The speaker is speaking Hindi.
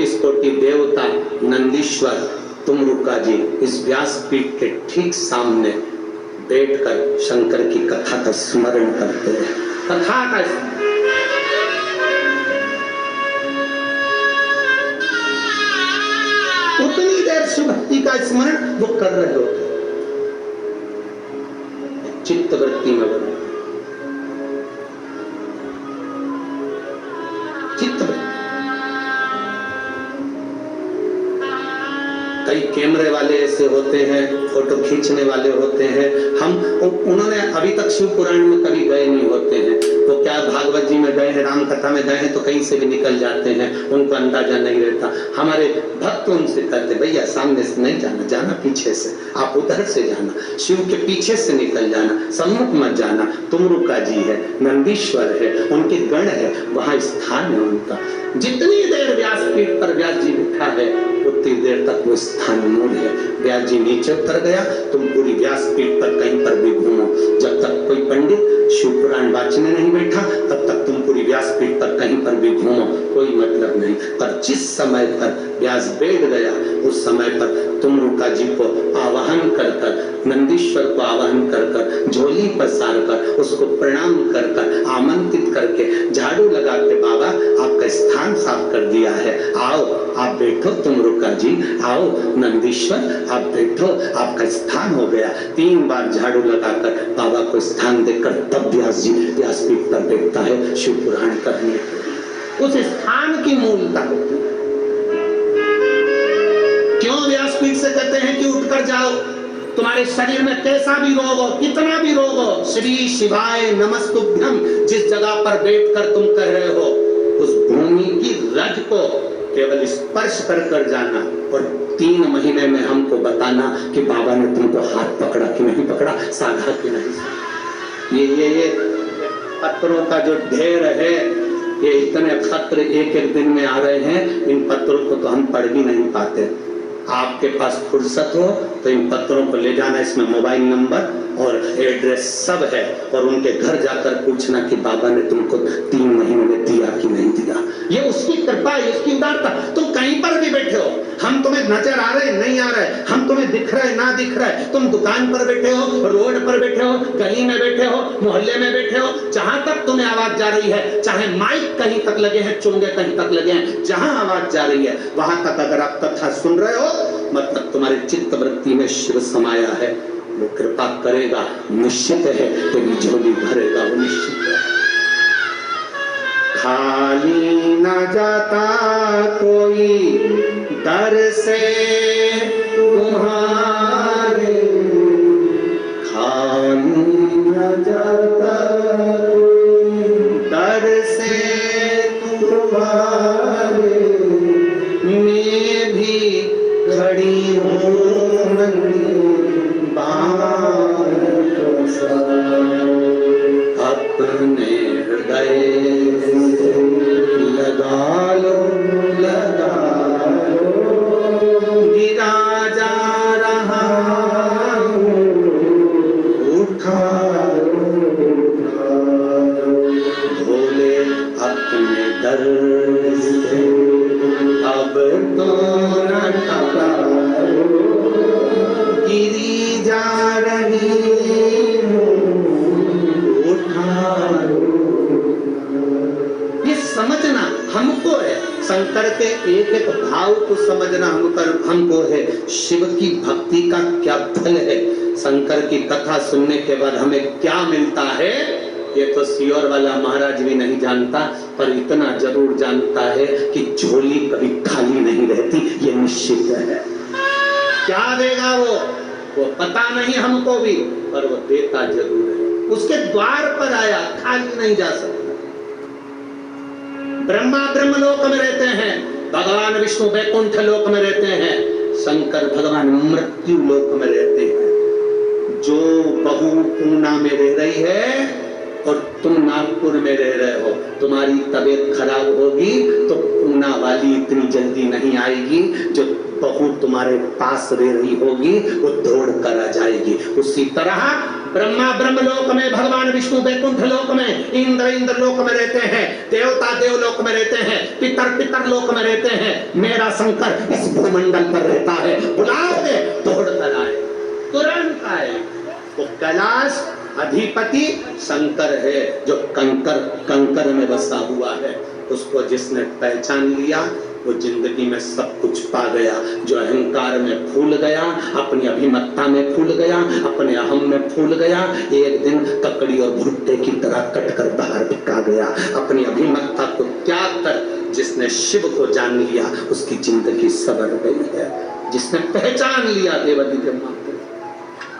तेतीस कोटि देवता नंदीश्वर तुमरुका जी इस व्यासपीठ के ठीक सामने बैठकर शंकर की कथा का स्मरण करते हैं। कथा का उतनी देर शिव भक्ति का स्मरण वो कर रहे होते, चित्त वृत्ति में बने चित्त। कई कैमरे वाले ऐसे होते हैं, फोटो खींचने वाले होते हैं, हम उन्होंने अभी तक शिव पुराण में कभी गए नहीं होते हैं, तो क्या भागवत जी में गए हैं, राम कथा में गए हैं तो कहीं से भी निकल जाते हैं, उनको अंदाजा नहीं रहता। हमारे भक्त उनसे कहते भैया सामने से नहीं जाना, जाना पीछे से, आप उधर से जाना, शिव के पीछे से निकल जाना, सम्मुख मत जाना। तुमरुका जी है, नंदीश्वर है, उनके गण है, वहां स्थान है उनका। जितनी देर व्यासपीठ पर व्यास जी बैठा है उतनी देर तक वो स्थान मूल है। व्यास जी नीचे उतर गया, तुम पूरी व्यासपीठ पर कहीं पर भी घूमो, जब तक कोई पंडित शिव पुराण वाचने नहीं बैठा तब तक तुम पूरी व्यासपीठ पर कहीं पर भी घूमो, कोई मतलब नहीं। पर जिस समय पर व्यास बैठ गया उस समय पर तुमरुका जी को आवाहन कर कर, नंदीश्वर को आवाहन कर कर, झोली पसार कर, उसको प्रणाम कर कर, आमंत्रित करके, झाड़ू लगा के, बाबा आपका स्थान साफ कर दिया है, आओ आप बैठो तुमरुका जी, आओ नंदीश्वर आप बैठो, आपका स्थान हो गया। 3 बार झाड़ू लगाकर बाबा को स्थान देकर तब व्यास जी व्यासपीठ पर बैठता है शिव पुराण करने। उस स्थान की मूलता क्यों व्यासपीठ से कहते हैं कि उठकर जाओ, तुम्हारे शरीर में कैसा भी रोग हो, कितना भी रोग हो, श्री शिवाय नमस्तुभ्यम जिस जगह पर बैठकर तुम कह रहे हो उस भूमि की रज को केवल स्पर्श कर कर जाना और 3 महीने में हमको बताना कि बाबा ने तुमको हाथ पकड़ा कि नहीं पकड़ा, साधा कि नहीं। ये पत्रों का जो ढेर है, ये इतने पत्र एक दिन में आ रहे हैं, इन पत्रों को तो हम पढ़ भी नहीं पाते। आपके पास फुर्सत हो तो इन पत्रों को ले जाना, इसमें मोबाइल नंबर और एड्रेस सब है, और उनके घर जाकर पूछना कि बाबा ने तुमको 3 महीने में दिया कि नहीं दिया। ये उसकी कृपा है, उसकी उदारता। तुम कहीं पर भी बैठे हो, हम तुम्हें नजर आ रहे नहीं आ रहे, हम तुम्हें दिख रहे ना दिख रहे, तुम दुकान पर बैठे हो, रोड पर बैठे हो, गली में बैठे हो, मोहल्ले में बैठे हो, जहां तक तुम्हें आवाज जा रही है, चाहे माइक कहीं तक लगे हैं, चुंगे कहीं तक लगे हैं, जहां आवाज जा रही है वहां तक अगर आप कथा सुन रहे हो, मतलब तुम्हारे चित्त वृत्ति में शिव समाया है, वो कृपा करेगा, निश्चित है, तेरी झोली भरेगा, वो निश्चित है। खाली न जाता कोई दर से तुम्हारे, खाली न जाता कोई दर से तुम्हारे, मैं भी खड़ी हूँ अपने हृदय लगा लो, गिरा जा रहा उठा भोले अपने दर से अब तो न टकारो, गिरी जा रही समझना हमको है, शंकर के एक एक भाव को समझना हमको है, शिव की भक्ति का क्या फल है, शंकर की कथा सुनने के बाद हमें क्या मिलता है, ये तो सियोर वाला महाराज भी नहीं जानता, पर इतना जरूर जानता है कि झोली कभी खाली नहीं रहती, ये निश्चित है। क्या देगा वो पता नहीं हमको भी, पर वो देता जरूर है। उसके द्वार पर आया, खाली नहीं जा सकता। ब्रह्मा ब्रह्मलोक में रहते हैं, भगवान विष्णु वैकुंठ लोक में रहते हैं, शंकर भगवान मृत्यु लोक में रहते हैं। जो बहू पूना में रह रही है और तुम नागपुर में रह रहे हो, तुम्हारी तबीयत खराब होगी तो पूना वाली इतनी जल्दी नहीं आएगी, जो बहू तुम्हारे पास रह रही होगी वो दौड़ कर आ जाएगी। उसी तरह ब्रह्मा ब्रह्मलोक में, भगवान विष्णु वैकुंठ लोक में, इंद्र लोक में रहते हैं, देवता देवलोक में रहते हैं, पितर लोक में रहते हैं। मेरा शंकर इस भूमंडल पर रहता है, बुलाओगे तोड़ कर आए, तुरंत आए। तो कैलाश अधिपति शंकर है, जो कंकर में बसा हुआ है। उसको जिसने पहचान लिया वो जिंदगी में सब कुछ पा गया। जो अहंकार में फूल गया, अपनी अभिमत्ता में फूल गया, अपने अहम में फूल गया, एक दिन ककड़ी और भुट्टे की तरह कटकर बाहर फेंका गया। अपनी अभिमत्ता को त्याग कर जिसने शिव को जान लिया, उसकी जिंदगी सवर गई है। जिसने पहचान लिया देवादिदेव